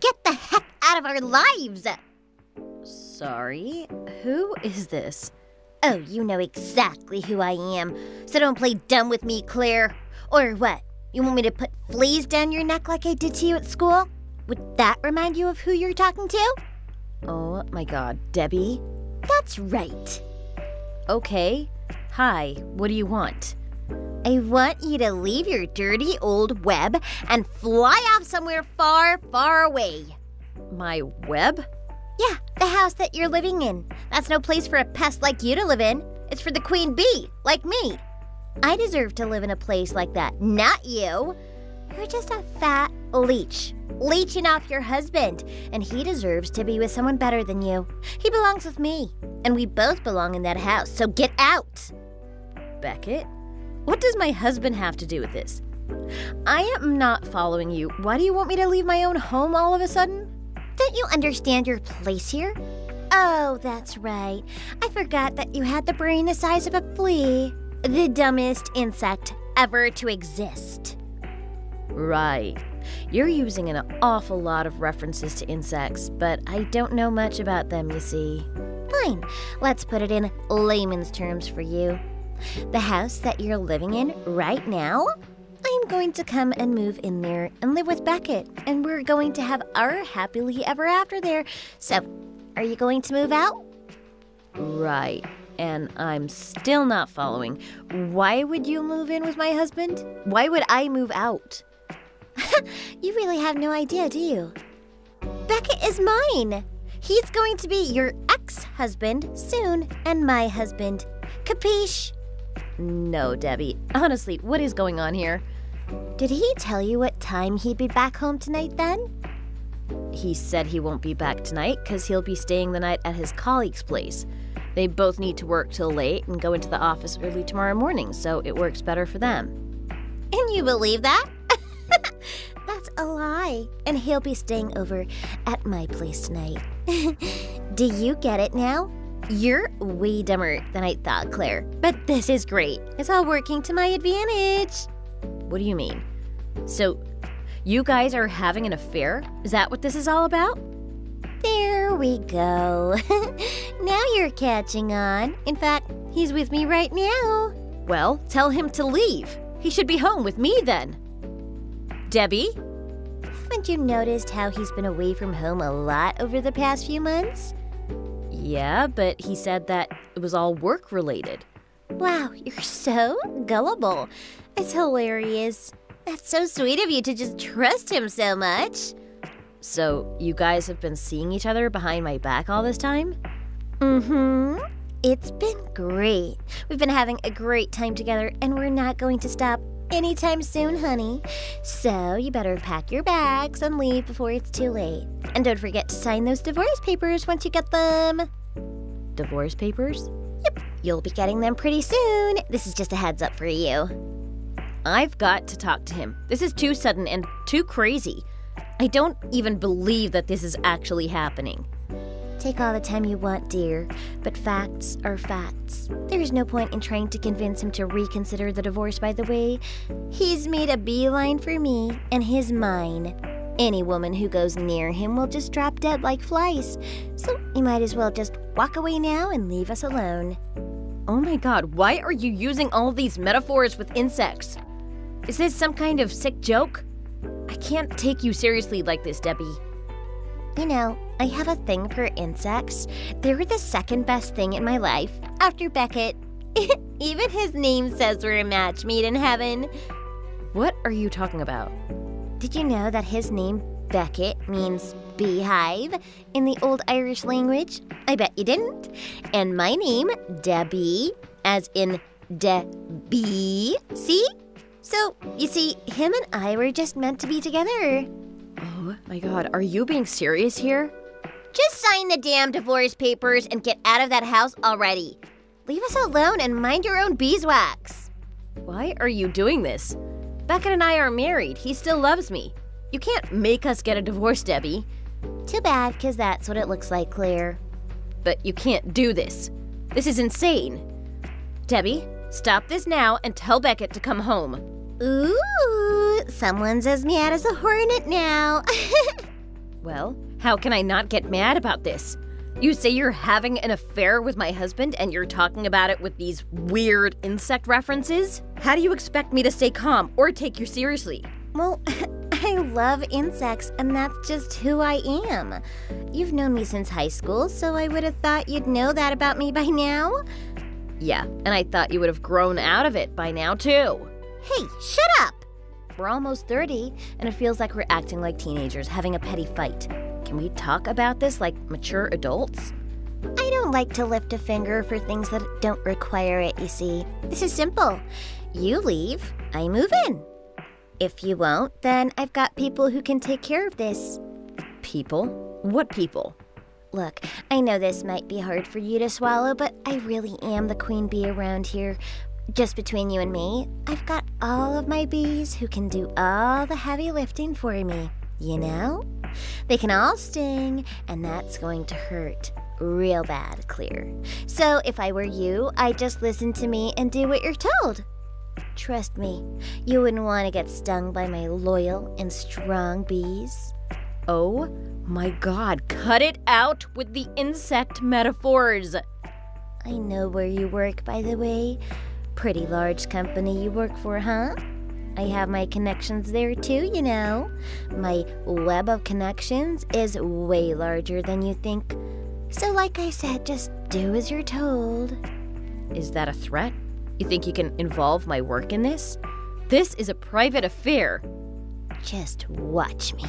Get the heck out of our lives! Sorry, who is this? Oh, you know exactly who I am, so don't play dumb with me, Claire. Or what? You want me to put fleas down your neck like I did to you at school? Would that remind you of who you're talking to? Oh my god, Debbie? That's right. Okay. Hi, what do you want? I want you to leave your dirty old web and fly off somewhere far, far away. My web? Yeah, the house that you're living in. That's no place for a pest like you to live in. It's for the queen bee, like me. I deserve to live in a place like that, not you. You're just a fat leech, leeching off your husband, and he deserves to be with someone better than you. He belongs with me, and we both belong in that house, so get out. Beckett? What does my husband have to do with this? I am not following you. Why do you want me to leave my own home all of a sudden? Don't you understand your place here? Oh, that's right. I forgot that you had the brain the size of a flea. The dumbest insect ever to exist. Right. You're using an awful lot of references to insects, but I don't know much about them, you see. Fine. Let's put it in layman's terms for you. The house that you're living in right now, I'm going to come and move in there and live with Beckett, and we're going to have our happily ever after there. So, are you going to move out? Right. And I'm still not following. Why would you move in with my husband? Why would I move out? You really have no idea, do you? Beckett is mine. He's going to be your ex-husband soon, and my husband. Capiche? No, Debbie. Honestly, what is going on here? Did he tell you what time he'd be back home tonight then? He said he won't be back tonight because he'll be staying the night at his colleague's place. They both need to work till late and go into the office early tomorrow morning, so it works better for them. And you believe that? That's a lie. And he'll be staying over at my place tonight. Do you get it now? You're way dumber than I thought, Claire. But this is great. It's all working to my advantage. What do you mean? So, you guys are having an affair? Is that what this is all about? There we go. Now you're catching on. In fact, he's with me right now. Well, tell him to leave. He should be home with me then. Debbie? Haven't you noticed how he's been away from home a lot over the past few months? Yeah, but he said that it was all work-related. Wow, you're so gullible. It's hilarious. That's so sweet of you to just trust him so much. So, you guys have been seeing each other behind my back all this time? Mm-hmm. It's been great. We've been having a great time together, and we're not going to stop anytime soon, honey. So you better pack your bags and leave before it's too late. And don't forget to sign those divorce papers once you get them. Divorce papers? Yep, you'll be getting them pretty soon. This is just a heads up for you. I've got to talk to him. This is too sudden and too crazy. I don't even believe that this is actually happening. Take all the time you want, dear, but facts are facts. There's no point in trying to convince him to reconsider the divorce, by the way. He's made a beeline for me, and he's mine. Any woman who goes near him will just drop dead like flies. So you might as well just walk away now and leave us alone. Oh my god, why are you using all these metaphors with insects? Is this some kind of sick joke? I can't take you seriously like this, Debbie. You know, I have a thing for insects. They're the second best thing in my life, after Beckett. Even his name says we're a match made in heaven. What are you talking about? Did you know that his name, Beckett, means beehive in the old Irish language? I bet you didn't. And my name, Debbie, as in Debbie, see? So, you see, him and I were just meant to be together. Oh my god, are you being serious here? Just sign the damn divorce papers and get out of that house already. Leave us alone and mind your own beeswax. Why are you doing this? Beckett and I are married. He still loves me. You can't make us get a divorce, Debbie. Too bad, because that's what it looks like, Claire. But you can't do this. This is insane. Debbie, stop this now and tell Beckett to come home. Ooh, someone's as mad as a hornet now. Well, how can I not get mad about this? You say you're having an affair with my husband and you're talking about it with these weird insect references? How do you expect me to stay calm or take you seriously? Well, I love insects, and that's just who I am. You've known me since high school, so I would have thought you'd know that about me by now. Yeah, and I thought you would have grown out of it by now too. Hey, shut up! We're almost 30, and it feels like we're acting like teenagers having a petty fight. Can we talk about this like mature adults? I don't like to lift a finger for things that don't require it, you see. This is simple. You leave, I move in. If you won't, then I've got people who can take care of this. People? What people? Look, I know this might be hard for you to swallow, but I really am the queen bee around here. Just between you and me, I've got all of my bees who can do all the heavy lifting for me. You know? They can all sting, and that's going to hurt real bad, Clear. So if I were you, I'd just listen to me and do what you're told. Trust me, you wouldn't want to get stung by my loyal and strong bees. Oh my God, cut it out with the insect metaphors. I know where you work, by the way. Pretty large company you work for, huh? I have my connections there too, you know. My web of connections is way larger than you think. So like I said, just do as you're told. Is that a threat? You think you can involve my work in this? This is a private affair. Just watch me.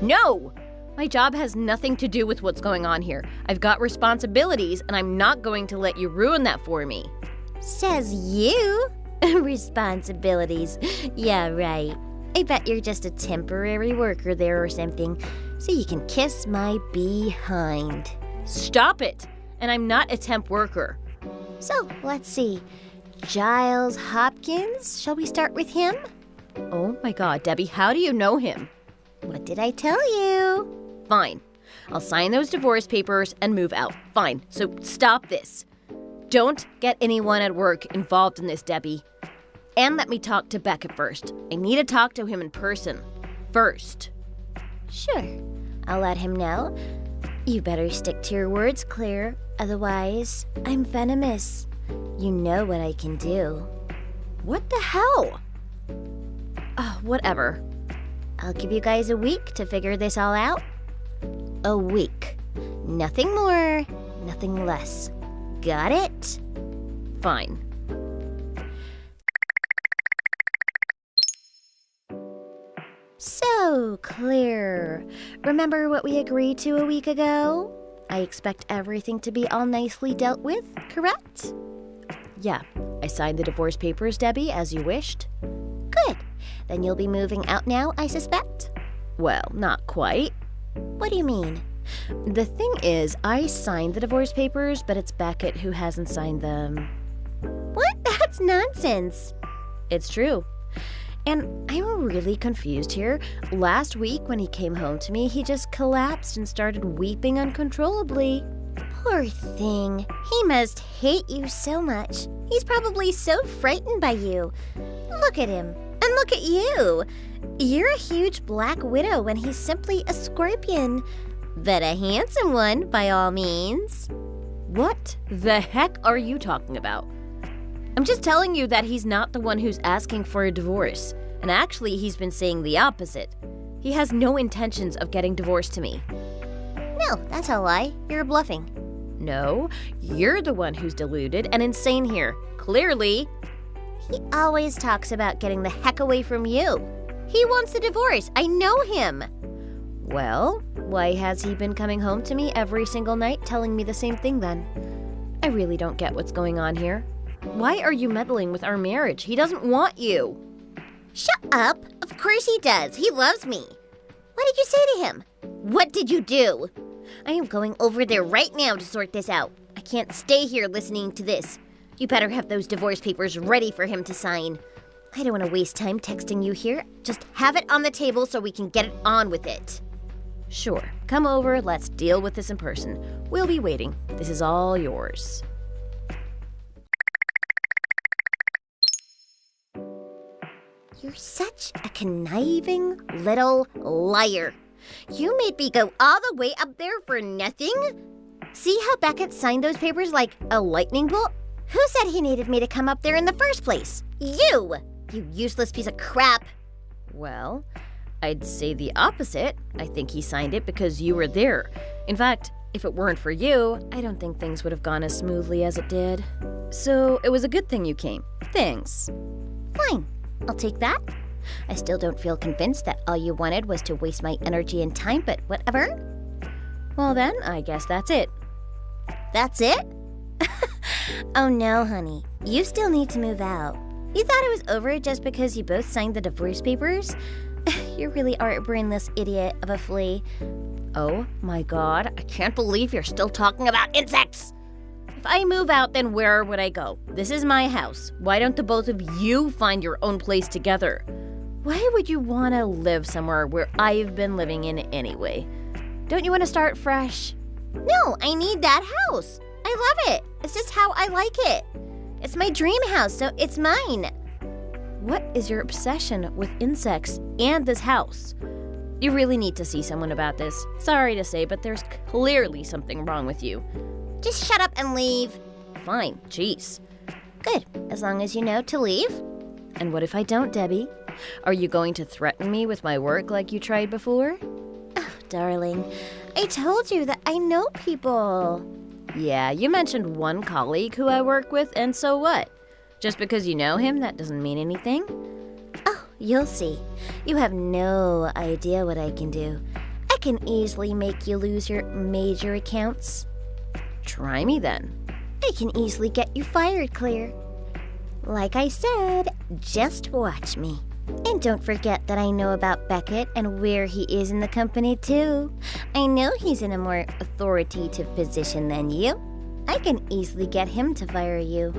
No! My job has nothing to do with what's going on here. I've got responsibilities, and I'm not going to let you ruin that for me. Says you. Responsibilities. Yeah, right. I bet you're just a temporary worker there or something, so you can kiss my behind. Stop it! And I'm not a temp worker. So, let's see. Giles Hopkins? Shall we start with him? Oh my God, Debbie, how do you know him? What did I tell you? Fine. I'll sign those divorce papers and move out. Fine. So stop this. Don't get anyone at work involved in this, Debbie. And let me talk to Beckett first. I need to talk to him in person. First. Sure. I'll let him know. You better stick to your words, Claire. Otherwise, I'm venomous. You know what I can do. What the hell? Whatever. I'll give you guys a week to figure this all out. A week. Nothing more, nothing less. Got it? Fine. So, Claire, remember what we agreed to a week ago? I expect everything to be all nicely dealt with, correct? Yeah, I signed the divorce papers, Debbie, as you wished. Good. Then you'll be moving out now, I suspect? Well, not quite. What do you mean? The thing is, I signed the divorce papers, but it's Beckett who hasn't signed them. What? That's nonsense. It's true. And I'm really confused here. Last week when he came home to me, he just collapsed and started weeping uncontrollably. Poor thing. He must hate you so much. He's probably so frightened by you. Look at him. And look at you. You're a huge black widow when he's simply a scorpion. But a handsome one, by all means. What the heck are you talking about? I'm just telling you that he's not the one who's asking for a divorce. And actually, he's been saying the opposite. He has no intentions of getting divorced to me. No, that's a lie. You're bluffing. No, you're the one who's deluded and insane here. Clearly. He always talks about getting the heck away from you. He wants a divorce. I know him. Well, why has he been coming home to me every single night telling me the same thing then? I really don't get what's going on here. Why are you meddling with our marriage? He doesn't want you. Shut up. Of course he does. He loves me. What did you say to him? What did you do? I am going over there right now to sort this out. I can't stay here listening to this. You better have those divorce papers ready for him to sign. I don't want to waste time texting you here. Just have it on the table so we can get it on with it. Sure. Come over. Let's deal with this in person. We'll be waiting. This is all yours. You're such a conniving little liar. You made me go all the way up there for nothing? See how Beckett signed those papers like a lightning bolt? Who said he needed me to come up there in the first place? You useless piece of crap. Well, I'd say the opposite. I think he signed it because you were there. In fact, if it weren't for you, I don't think things would have gone as smoothly as it did. So it was a good thing you came. Thanks. Fine, I'll take that. I still don't feel convinced that all you wanted was to waste my energy and time, but whatever. Well then, I guess that's it. That's it? Oh no, honey. You still need to move out. You thought it was over just because you both signed the divorce papers? You really are a brainless idiot of a flea. Oh my god, I can't believe you're still talking about insects! If I move out, then where would I go? This is my house. Why don't the both of you find your own place together? Why would you want to live somewhere where I've been living in anyway? Don't you want to start fresh? No, I need that house. I love it. It's just how I like it. It's my dream house, so it's mine. What is your obsession with insects and this house? You really need to see someone about this. Sorry to say, but there's clearly something wrong with you. Just shut up and leave. Fine, jeez. Good, as long as you know to leave. And what if I don't, Debbie? Are you going to threaten me with my work like you tried before? Oh, darling, I told you that I know people. Yeah, you mentioned one colleague who I work with, and so what? Just because you know him, that doesn't mean anything? Oh, you'll see. You have no idea what I can do. I can easily make you lose your major accounts. Try me then. I can easily get you fired, Claire. Like I said, just watch me. And don't forget that I know about Beckett and where he is in the company, too. I know he's in a more authoritative position than you. I can easily get him to fire you.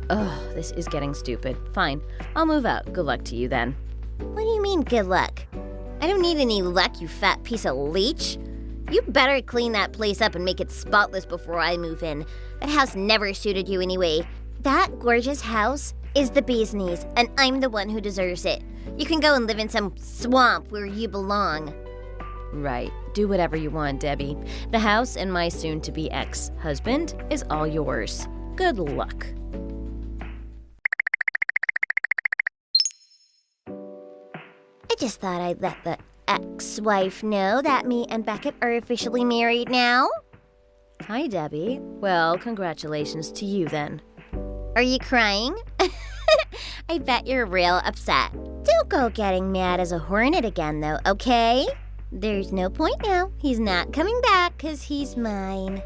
Ugh, this is getting stupid. Fine, I'll move out. Good luck to you then. What do you mean, good luck? I don't need any luck, you fat piece of leech. You better clean that place up and make it spotless before I move in. That house never suited you anyway. That gorgeous house is the bee's knees, and I'm the one who deserves it. You can go and live in some swamp where you belong. Right. Do whatever you want, Debbie. The house and my soon-to-be ex-husband is all yours. Good luck. I just thought I'd let the ex-wife know that me and Beckett are officially married now. Hi, Debbie. Well, congratulations to you then. Are you crying? I bet you're real upset. Don't go getting mad as a hornet again, though, okay? There's no point now. He's not coming back because he's mine.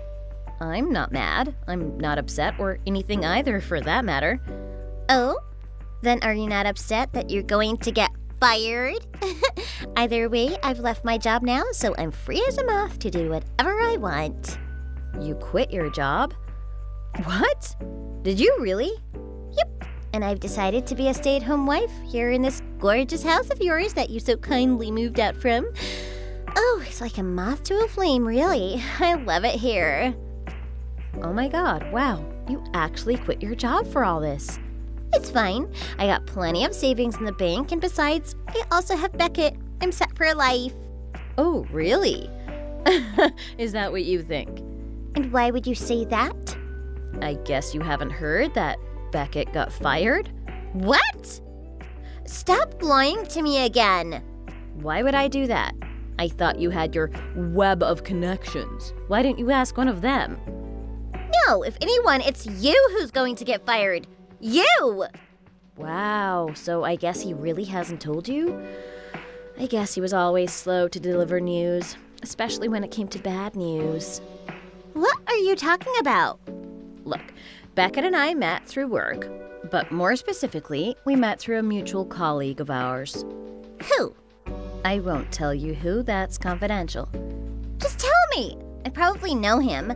I'm not mad. I'm not upset or anything either, for that matter. Oh? Then are you not upset that you're going to get fired? Either way, I've left my job now, so I'm free as a moth to do whatever I want. You quit your job? What? Did you really? Yep. And I've decided to be a stay-at-home wife here in this gorgeous house of yours that you so kindly moved out from. Oh, it's like a moth to a flame, really. I love it here. Oh my god, wow. You actually quit your job for all this. It's fine. I got plenty of savings in the bank, and besides, I also have Beckett. I'm set for life. Oh, really? Is that what you think? And why would you say that? I guess you haven't heard that Beckett got fired? What? Stop lying to me again. Why would I do that? I thought you had your web of connections. Why didn't you ask one of them? No, if anyone, it's you who's going to get fired. You! Wow, so I guess he really hasn't told you? I guess he was always slow to deliver news, especially when it came to bad news. What are you talking about? Look, Beckett and I met through work, but more specifically, we met through a mutual colleague of ours. Who? I won't tell you who, that's confidential. Just tell me. I probably know him.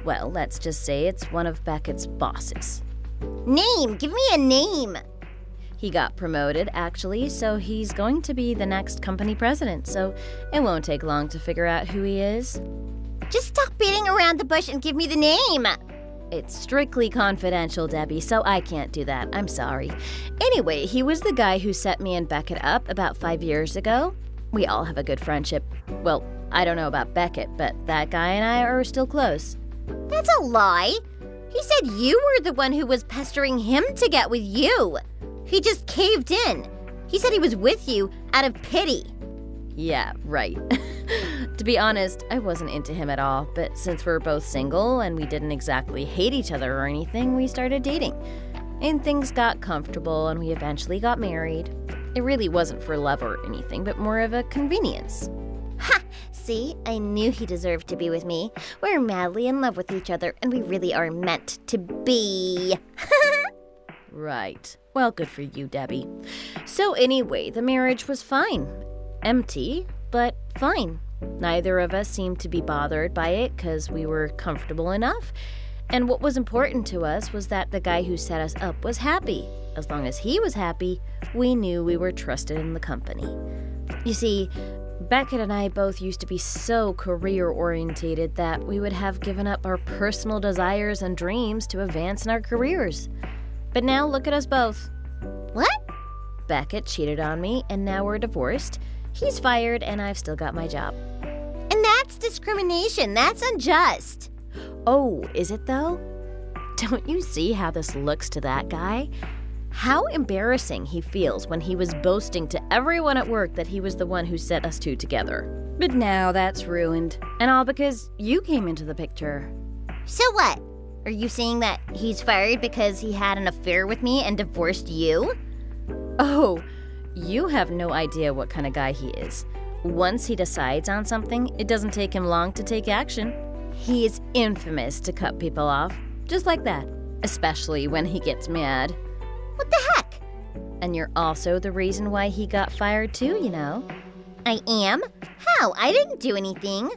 Well, let's just say it's one of Beckett's bosses. Name! Give me a name! He got promoted, actually, so he's going to be the next company president, so it won't take long to figure out who he is. Just stop beating around the bush and give me the name! It's strictly confidential, Debbie, so I can't do that. I'm sorry. Anyway, he was the guy who set me and Beckett up about 5 years ago. We all have a good friendship. Well, I don't know about Beckett, but that guy and I are still close. That's a lie. He said you were the one who was pestering him to get with you. He just caved in. He said he was with you out of pity. Yeah, right. To be honest, I wasn't into him at all, but since we're both single and we didn't exactly hate each other or anything, we started dating. And things got comfortable and we eventually got married. It really wasn't for love or anything, but more of a convenience. Ha! See, I knew he deserved to be with me. We're madly in love with each other, and we really are meant to be. Right. Well, good for you, Debbie. So anyway, the marriage was fine. Empty, but fine. Neither of us seemed to be bothered by it because we were comfortable enough. And what was important to us was that the guy who set us up was happy. As long as he was happy, we knew we were trusted in the company. You see, Beckett and I both used to be so career-orientated that we would have given up our personal desires and dreams to advance in our careers. But now look at us both. What? Beckett cheated on me, and now we're divorced. He's fired, and I've still got my job. And that's discrimination. That's unjust. Oh, is it though? Don't you see how this looks to that guy? How embarrassing he feels when he was boasting to everyone at work that he was the one who set us two together. But now that's ruined, and all because you came into the picture. So what? Are you saying that he's fired because he had an affair with me and divorced you? Oh, you have no idea what kind of guy he is. Once he decides on something, it doesn't take him long to take action. He is infamous to cut people off, just like that, especially when he gets mad. What the heck? And you're also the reason why he got fired too, you know. I am? How? I didn't do anything.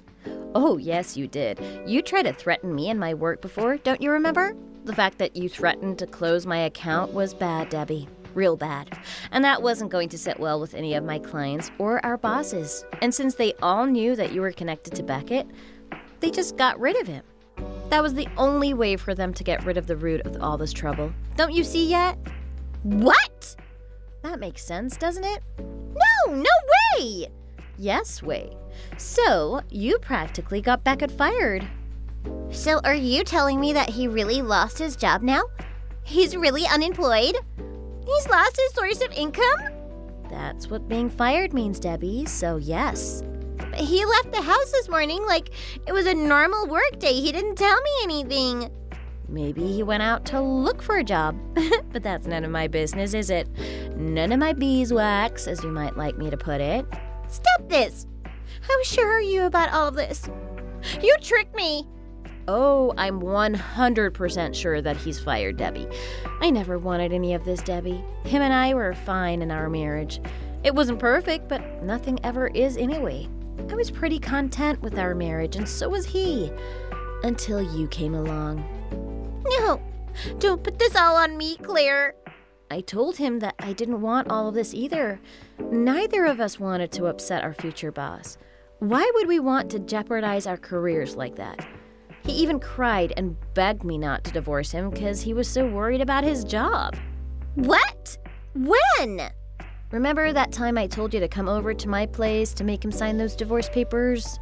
Oh, yes, you did. You tried to threaten me in my work before, don't you remember? The fact that you threatened to close my account was bad, Debbie. Real bad. And that wasn't going to sit well with any of my clients or our bosses. And since they all knew that you were connected to Beckett, they just got rid of him. That was the only way for them to get rid of the root of all this trouble. Don't you see yet? What? That makes sense, doesn't it? No way! Yes, way. So, you practically got Beckett fired. So are you telling me that he really lost his job now? He's really unemployed? He's lost his source of income? That's what being fired means, Debbie, so yes. But he left the house this morning like it was a normal work day. He didn't tell me anything. Maybe he went out to look for a job. But that's none of my business, is it? None of my beeswax, as you might like me to put it. Stop this! How sure are you about all this? You tricked me! Oh, I'm 100% sure that he's fired, Debbie. I never wanted any of this, Debbie. Him and I were fine in our marriage. It wasn't perfect, but nothing ever is anyway. I was pretty content with our marriage, and so was he. Until you came along. No, don't put this all on me, Claire. I told him that I didn't want all of this either. Neither of us wanted to upset our future boss. Why would we want to jeopardize our careers like that? He even cried and begged me not to divorce him because he was so worried about his job. What? When? Remember that time I told you to come over to my place to make him sign those divorce papers?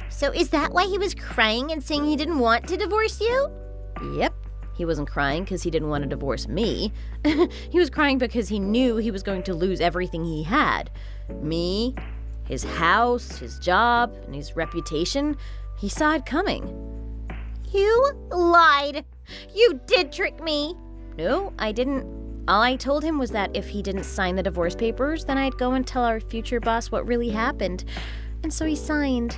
So is that why he was crying and saying he didn't want to divorce you? Yep. He wasn't crying because he didn't want to divorce me. He was crying because he knew he was going to lose everything he had. Me, his house, his job, and his reputation. He saw it coming. You lied. You did trick me. No, I didn't. All I told him was that if he didn't sign the divorce papers, then I'd go and tell our future boss what really happened. And so he signed.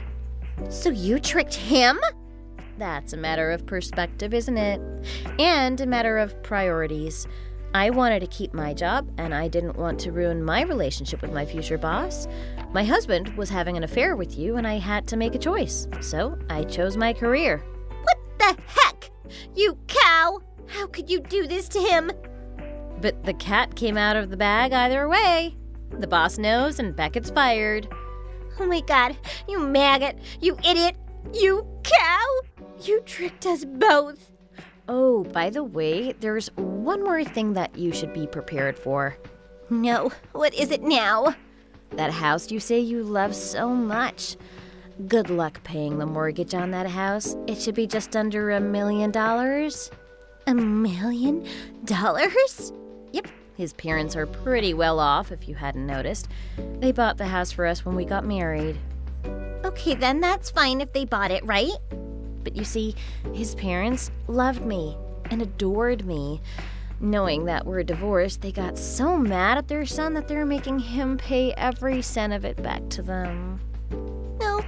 So you tricked him? That's a matter of perspective, isn't it? And a matter of priorities. I wanted to keep my job, and I didn't want to ruin my relationship with my future boss. My husband was having an affair with you, and I had to make a choice. So I chose my career. What the heck? You cow! How could you do this to him? But the cat came out of the bag either way. The boss knows, and Beckett's fired. Oh my god, you maggot! You idiot! You cow! You tricked us both! Oh, by the way, there's one more thing that you should be prepared for. No, what is it now? That house you say you love so much. Good luck paying the mortgage on that house. It should be just under $1 million. $1 million? Yep, his parents are pretty well off, if you hadn't noticed. They bought the house for us when we got married. Okay, then that's fine if they bought it, right? But you see, his parents loved me and adored me. Knowing that we're divorced, they got so mad at their son that they're making him pay every cent of it back to them. No,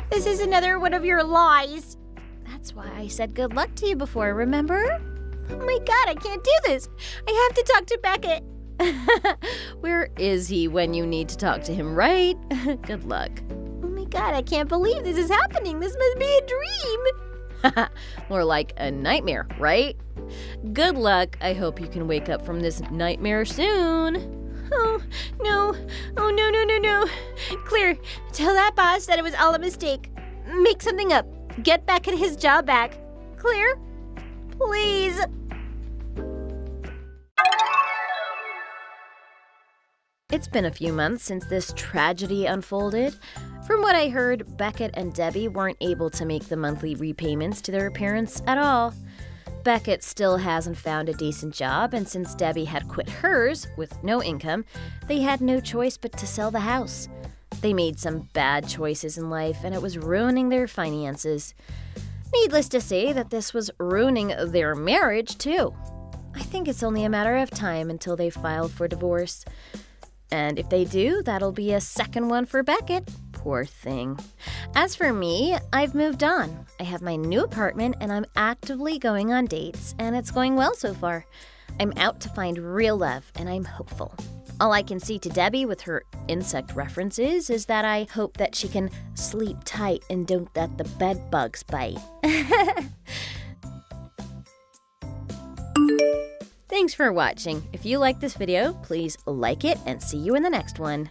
this is another one of your lies. That's why I said good luck to you before, remember? Oh my god, I can't do this. I have to talk to Beckett. Where is he when you need to talk to him, right? Good luck. Oh my god, I can't believe this is happening. This must be a dream. More like a nightmare, right? Good luck. I hope you can wake up from this nightmare soon. Oh, no. Oh, no. Claire, tell that boss that it was all a mistake. Make something up. Get Beckett his job back. Claire, please. It's been a few months since this tragedy unfolded. From what I heard, Beckett and Debbie weren't able to make the monthly repayments to their parents at all. Beckett still hasn't found a decent job, and since Debbie had quit hers with no income, they had no choice but to sell the house. They made some bad choices in life, and it was ruining their finances. Needless to say that this was ruining their marriage, too. I think it's only a matter of time until they file for divorce. And if they do, that'll be a second one for Beckett. Poor thing. As for me, I've moved on. I have my new apartment and I'm actively going on dates, and it's going well so far. I'm out to find real love, and I'm hopeful. All I can see to Debbie with her insect references is that I hope that she can sleep tight and don't let the bed bugs bite. Thanks for watching. If you like this video, please like it and see you in the next one.